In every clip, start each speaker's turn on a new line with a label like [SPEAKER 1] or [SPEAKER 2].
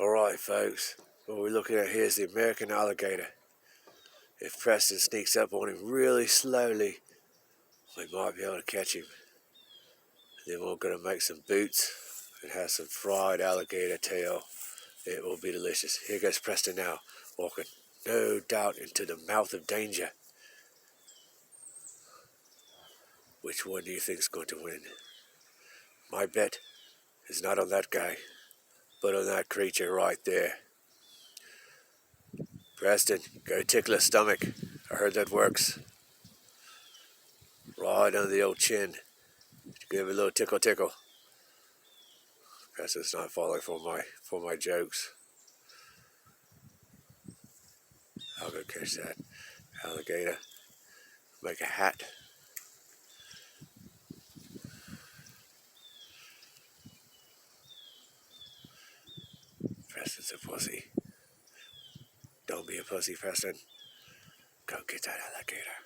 [SPEAKER 1] Alright folks, what we're looking at here is the American alligator. If Preston sneaks up on him really slowly, we might be able to catch him. Then we're going to make some boots and have some fried alligator tail. It will be delicious. Here goes Preston now, walking no doubt into the mouth of danger. Which one do you think is going to win? My bet is not on that guy, but on that creature right there. Preston, go tickle his stomach. I heard that works. Right under the old chin. Give it a little tickle tickle. Preston's not falling for my jokes. I'll go catch that alligator. Make a hat. Preston's a pussy. Don't be a pussy, Preston. Go get that alligator.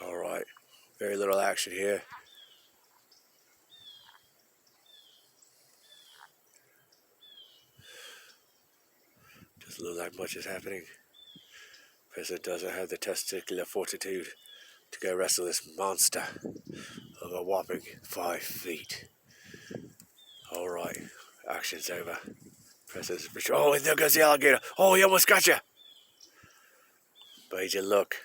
[SPEAKER 1] Alright. Very little action here. Doesn't look like much is happening. Preston doesn't have the testicular fortitude to go wrestle this monster of a whopping 5 feet. Alright. Action's over. Preston's... Oh, and there goes the alligator. Oh, he almost got you. Made you look.